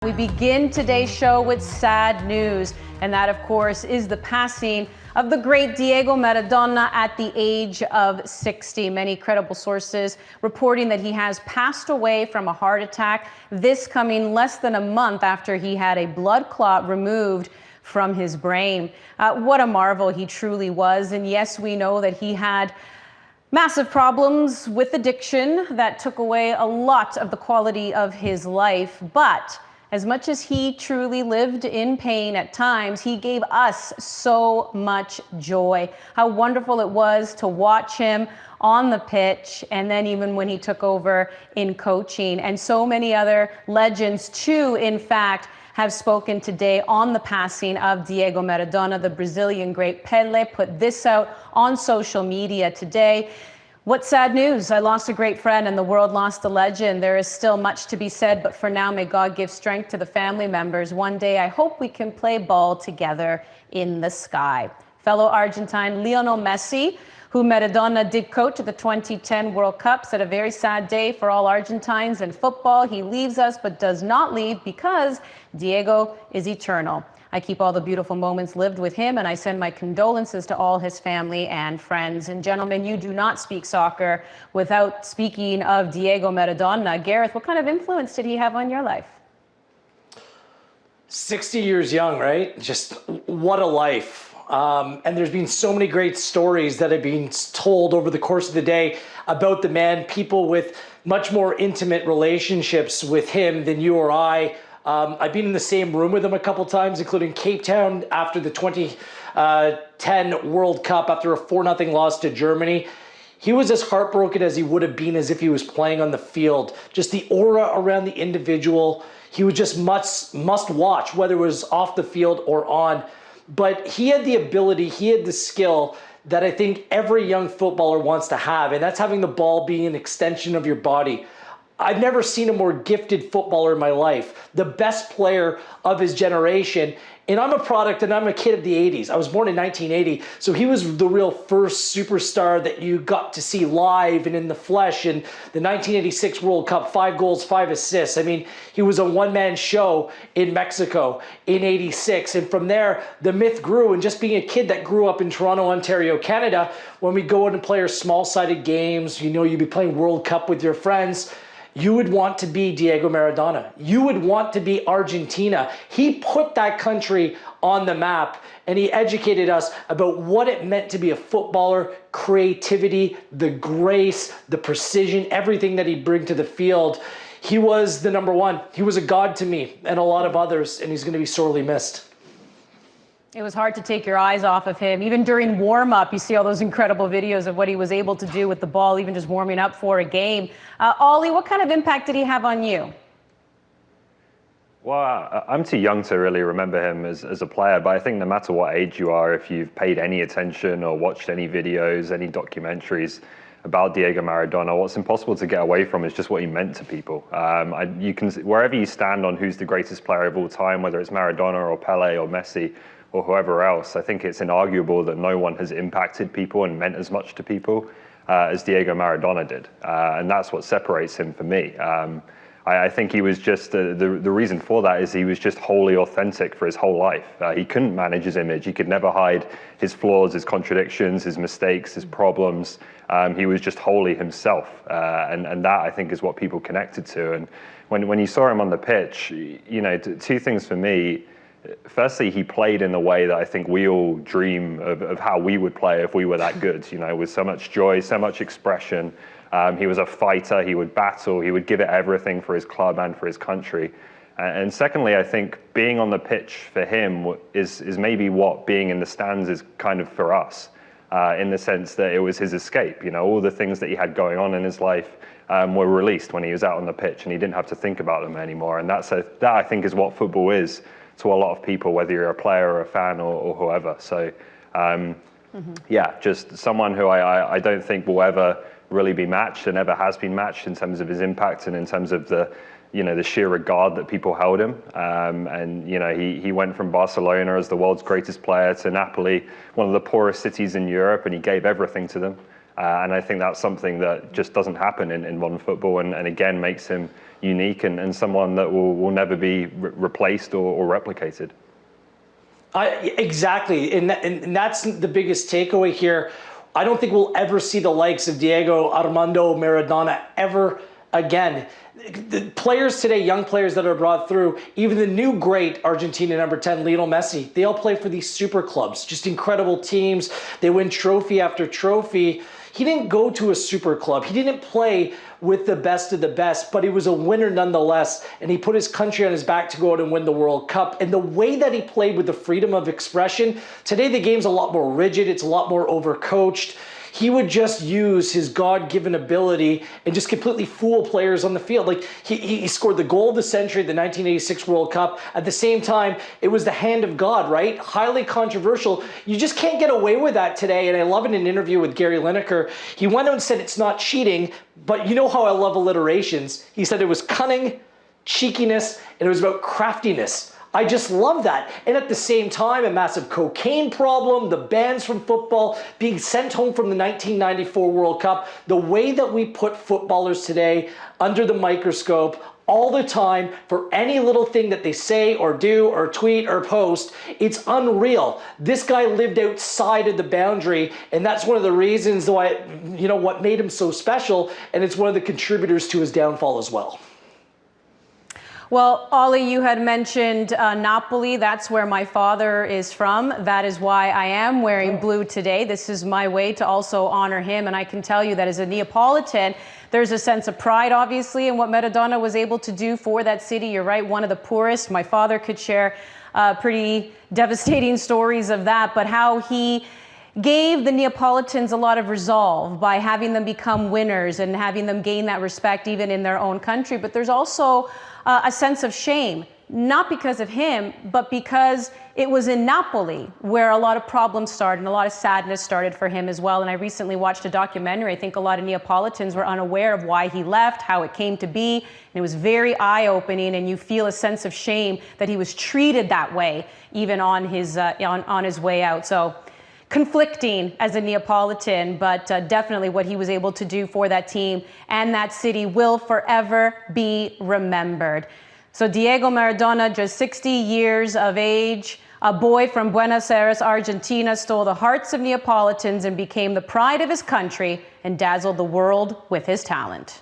We begin today's show with sad news, and that, of course, is the passing of the great Diego Maradona at the age of 60. Many credible sources reporting that he has passed away from a heart attack, this coming less than a month after he had a blood clot removed from his brain. What a marvel he truly was. And yes, we know that he had massive problems with addiction that took away a lot of the quality of his life. But as much as he truly lived in pain at times, he gave us so much joy. How wonderful it was to watch him on the pitch, and then even when he took over in coaching. And so many other legends too, in fact, have spoken today on the passing of Diego Maradona. The Brazilian great Pele put this out on social media today. What sad news. I lost a great friend and the world lost a legend. There is still much to be said, but for now, may God give strength to the family members. One day, I hope we can play ball together in the sky. Fellow Argentine Lionel Messi, who Maradona did coach at the 2010 World Cup, said a very sad day for all Argentines in football. He leaves us, but does not leave because Diego is eternal. I keep all the beautiful moments lived with him, and I send my condolences to all his family and friends. And gentlemen, you do not speak soccer without speaking of Diego Maradona. Gareth, what kind of influence did he have on your life? 60 years young, right? Just what a life. And there's been so many great stories that have been told over the course of the day about the man, people with much more intimate relationships with him than you or I. I've been in the same room with him a couple times, including Cape Town after the 2010 World Cup, after a 4-0 loss to Germany. He was as heartbroken as he would have been as if he was playing on the field. Just the aura around the individual. He was just must watch, whether it was off the field or on. But he had the ability, he had the skill that I think every young footballer wants to have, and that's having the ball be an extension of your body. I've never seen a more gifted footballer in my life, the best player of his generation. And I'm a product, and I'm a kid of the 80s. I was born in 1980, so he was the real first superstar that you got to see live and in the flesh. In the 1986 World Cup, 5 goals, 5 assists. I mean, he was a one-man show in Mexico in 86. And from there, the myth grew. And just being a kid that grew up in Toronto, Ontario, Canada, when we go out and play our small-sided games, you know, you'd be playing World Cup with your friends, you would want to be Diego Maradona. You would want to be Argentina. He put that country on the map, and he educated us about what it meant to be a footballer, creativity, the grace, the precision, everything that he'd bring to the field. He was the number one. He was a god to me and a lot of others, and he's going to be sorely missed. It was hard to take your eyes off of him. Even during warm-up, you see all those incredible videos of what he was able to do with the ball, even just warming up for a game. Ollie, what kind of impact did he have on you? Well, I'm too young to really remember him as a player, but I think no matter what age you are, if you've paid any attention or watched any videos, any documentaries about Diego Maradona, what's impossible to get away from is just what he meant to people. You can, wherever you stand on who's the greatest player of all time, whether it's Maradona or Pele or Messi, or whoever else, I think it's inarguable that no one has impacted people and meant as much to people as Diego Maradona did. And that's what separates him for me. I think he was just, the reason for that is he was just wholly authentic for his whole life. He couldn't manage his image. He could never hide his flaws, his contradictions, his mistakes, his problems. He was just wholly himself. And that, I think, is what people connected to. And when you saw him on the pitch, you know, two things for me. Firstly, he played in the way that I think we all dream of how we would play if we were that good, you know, with so much joy, so much expression. He was a fighter, he would battle, he would give it everything for his club and for his country. And secondly, I think being on the pitch for him is maybe what being in the stands is kind of for us, in the sense that it was his escape. You know, all the things that he had going on in his life were released when he was out on the pitch, and he didn't have to think about them anymore. And that I think is what football is to a lot of people, whether you're a player or a fan or whoever. So, yeah, just someone who I don't think will ever really be matched and ever has been matched in terms of his impact and in terms of the, you know, the sheer regard that people held him. And, you know, he went from Barcelona as the world's greatest player to Napoli, one of the poorest cities in Europe, and he gave everything to them. And I think that's something that just doesn't happen in modern football, and again makes him unique and someone that will never be replaced or replicated. Exactly, and that's the biggest takeaway here. I don't think we'll ever see the likes of Diego Armando Maradona ever again. The players today, young players that are brought through, even the new great Argentina number 10, Lionel Messi, they all play for these super clubs, just incredible teams. They win trophy after trophy. He didn't go to a super club. He didn't play with the best of the best, but he was a winner nonetheless. And he put his country on his back to go out and win the World Cup. And the way that he played with the freedom of expression, today the game's a lot more rigid. It's a lot more overcoached. He would just use his God-given ability and just completely fool players on the field. Like he scored the goal of the century at the 1986 World Cup. At the same time, it was the hand of God, right? Highly controversial. You just can't get away with that today. And I love in an interview with Gary Lineker, he went out and said it's not cheating, but you know how I love alliterations. He said it was cunning, cheekiness, and it was about craftiness. I just love that. And at the same time, a massive cocaine problem, the bans from football, being sent home from the 1994 World Cup, the way that we put footballers today under the microscope all the time for any little thing that they say or do or tweet or post, it's unreal. This guy lived outside of the boundary, and that's one of the reasons why, what made him so special, and it's one of the contributors to his downfall as well. Well, Ollie, you had mentioned Napoli. That's where my father is from. That is why I am wearing blue today. This is my way to also honor him. And I can tell you that as a Neapolitan, there's a sense of pride, obviously, in what Maradona was able to do for that city. You're right, one of the poorest. My father could share pretty devastating stories of that, but how he gave the Neapolitans a lot of resolve by having them become winners and having them gain that respect even in their own country. But there's also a sense of shame, not because of him, but because it was in Napoli where a lot of problems started and a lot of sadness started for him as well. And I recently watched a documentary. I think a lot of Neapolitans were unaware of why he left, how it came to be. And it was very eye-opening, and you feel a sense of shame that he was treated that way, even on his way out. So conflicting as a Neapolitan, but definitely what he was able to do for that team and that city will forever be remembered. So Diego Maradona, just 60 years of age, a boy from Buenos Aires, Argentina, stole the hearts of Neapolitans and became the pride of his country and dazzled the world with his talent.